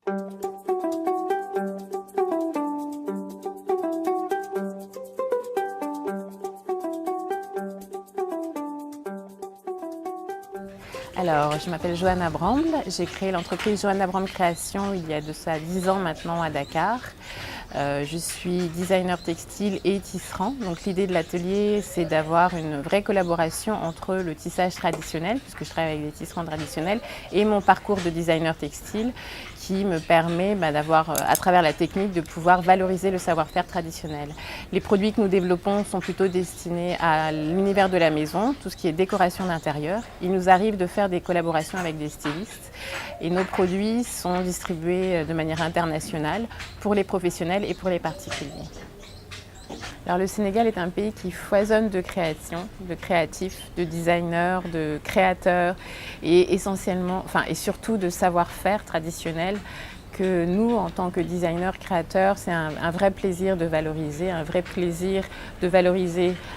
Alors, je m'appelle Johanna Brand. J'ai créé l'entreprise Johanna Brand Création il y a de ça 10 ans maintenant à Dakar. Je suis designer textile et tisserand. Donc l'idée de l'atelier, c'est d'avoir une vraie collaboration entre le tissage traditionnel, puisque je travaille avec des tisserands traditionnels, et mon parcours de designer textile qui me permet d'avoir, à travers la technique, de pouvoir valoriser le savoir-faire traditionnel. Les produits que nous développons sont plutôt destinés à l'univers de la maison, tout ce qui est décoration d'intérieur. Il nous arrive de faire des collaborations avec des stylistes et nos produits sont distribués de manière internationale pour les professionnels et pour les particuliers. Alors, le Sénégal est un pays qui foisonne de création, de créatifs, de designers, de créateurs et essentiellement, et surtout de savoir-faire traditionnel que nous, en tant que designers, créateurs, c'est un vrai plaisir de valoriser,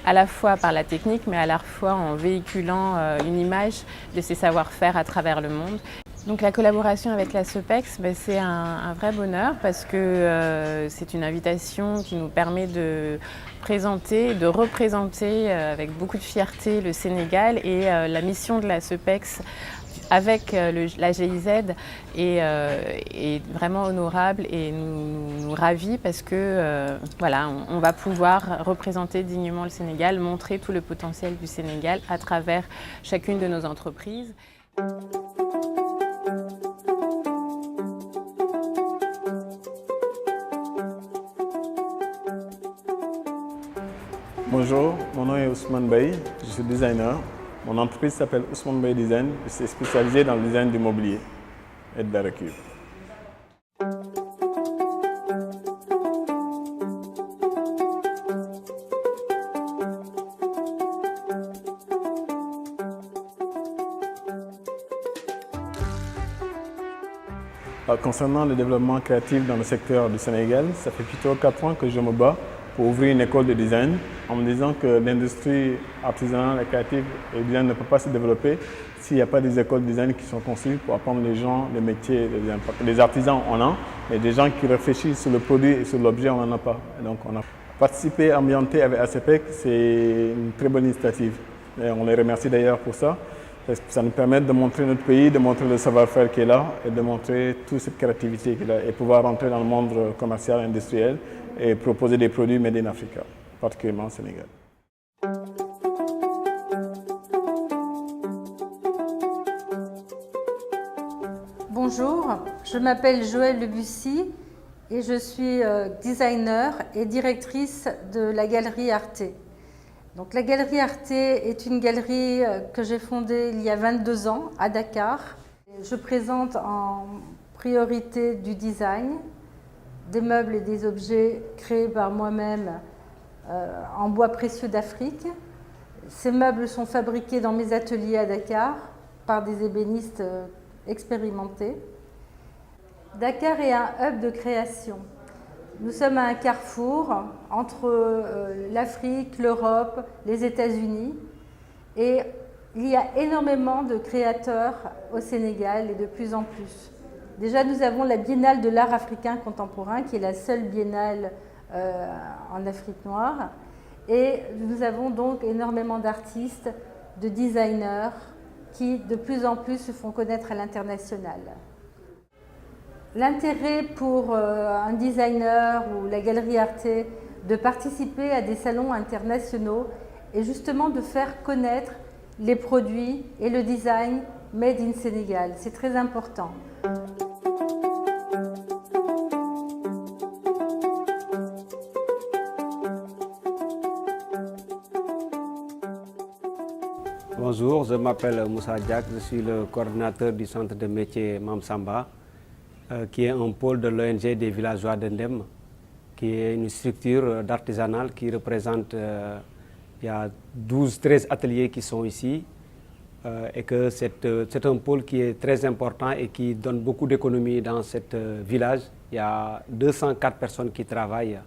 à la fois par la technique, mais à la fois en véhiculant une image de ces savoir-faire à travers le monde. Donc la collaboration avec la SEPEX, c'est un vrai bonheur parce que c'est une invitation qui nous permet de présenter, de représenter avec beaucoup de fierté le Sénégal et la mission de la SEPEX avec la GIZ est vraiment honorable et nous ravit parce que on va pouvoir représenter dignement le Sénégal, montrer tout le potentiel du Sénégal à travers chacune de nos entreprises. Bonjour, mon nom est Ousmane Bey, je suis designer. Mon entreprise s'appelle Ousmane Bey Design, je suis spécialisé dans le design du mobilier et de la récup. Concernant le développement créatif dans le secteur du Sénégal, ça fait plutôt 4 ans que je me bats pour ouvrir une école de design en me disant que l'industrie artisanale et créative et le design ne peut pas se développer s'il n'y a pas des écoles de design qui sont conçues pour apprendre les gens les métiers, les artisans on a, mais des gens qui réfléchissent sur le produit et sur l'objet on n'en a pas. Et donc on a participé, ambienté avec ACPEC, c'est une très bonne initiative. Et on les remercie d'ailleurs pour ça. Parce que ça nous permet de montrer notre pays, de montrer le savoir-faire qui est là et de montrer toute cette créativité qui est là et pouvoir rentrer dans le monde commercial, industriel et proposer des produits made in Africa, particulièrement au Sénégal. Bonjour, je m'appelle Joëlle Lebussy et je suis designer et directrice de la Galerie Arte. Donc, la Galerie Arte est une galerie que j'ai fondée il y a 22 ans à Dakar. Je présente en priorité du design, des meubles et des objets créés par moi-même en bois précieux d'Afrique. Ces meubles sont fabriqués dans mes ateliers à Dakar par des ébénistes expérimentés. Dakar est un hub de création. Nous sommes à un carrefour entre l'Afrique, l'Europe, les États-Unis et il y a énormément de créateurs au Sénégal et de plus en plus. Déjà, nous avons la Biennale de l'art africain contemporain qui est la seule biennale en Afrique noire et nous avons donc énormément d'artistes, de designers qui de plus en plus se font connaître à l'international. L'intérêt pour un designer ou la Galerie Arte de participer à des salons internationaux est justement de faire connaître les produits et le design made in Sénégal. C'est très important. Bonjour, je m'appelle Moussa Diak, je suis le coordinateur du centre de métier Mamsamba, qui est un pôle de l'ONG des villageois de Ndem, qui est une structure d'artisanal qui représente, il y a 12-13 ateliers qui sont ici, et que c'est un pôle qui est très important et qui donne beaucoup d'économies dans ce village. Il y a 204 personnes qui travaillent,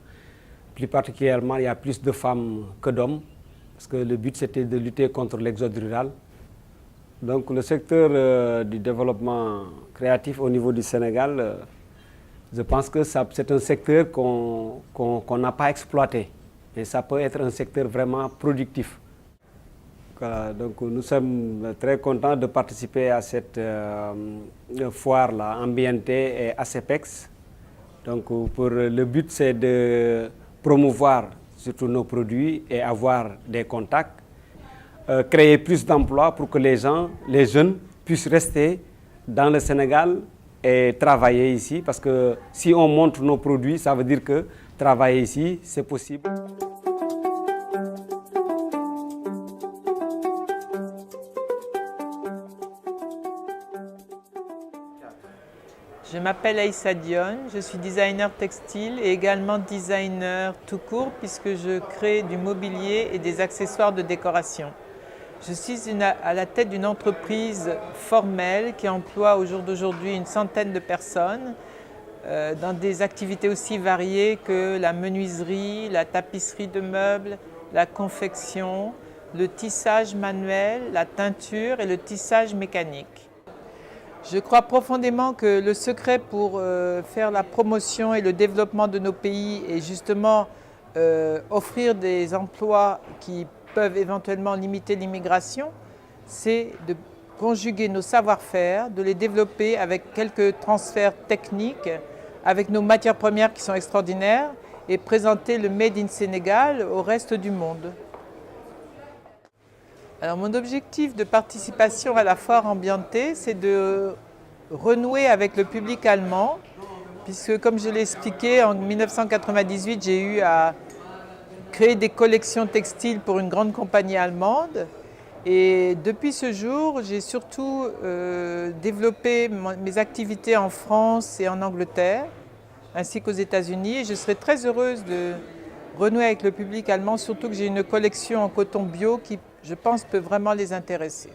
plus particulièrement il y a plus de femmes que d'hommes, parce que le but c'était de lutter contre l'exode rural. Donc le secteur du développement créatif au niveau du Sénégal, Je pense que c'est un secteur qu'on n'a pas exploité. Et ça peut être un secteur vraiment productif. Voilà, donc nous sommes très contents de participer à cette foire-là, Ambiente et ACEPEX. Donc pour le but, c'est de promouvoir surtout nos produits et avoir des contacts, créer plus d'emplois pour que les jeunes puissent rester dans le Sénégal et travailler ici. Parce que si on montre nos produits, ça veut dire que travailler ici, c'est possible. Je m'appelle Aïssa Dione, je suis designer textile et également designer tout court puisque je crée du mobilier et des accessoires de décoration. Je suis à la tête d'une entreprise formelle qui emploie au jour d'aujourd'hui une centaine de personnes dans des activités aussi variées que la menuiserie, la tapisserie de meubles, la confection, le tissage manuel, la teinture et le tissage mécanique. Je crois profondément que le secret pour faire la promotion et le développement de nos pays est justement offrir des emplois qui peuvent éventuellement limiter l'immigration, c'est de conjuguer nos savoir-faire, de les développer avec quelques transferts techniques, avec nos matières premières qui sont extraordinaires et présenter le Made in Sénégal au reste du monde. Alors mon objectif de participation à la foire Ambiente, c'est de renouer avec le public allemand, puisque comme je l'ai expliqué, en 1998, j'ai eu à créer des collections textiles pour une grande compagnie allemande. Et depuis ce jour, j'ai surtout développé mes activités en France et en Angleterre, ainsi qu'aux États-Unis. Et je serai très heureuse de renouer avec le public allemand, surtout que j'ai une collection en coton bio qui, je pense, peut vraiment les intéresser.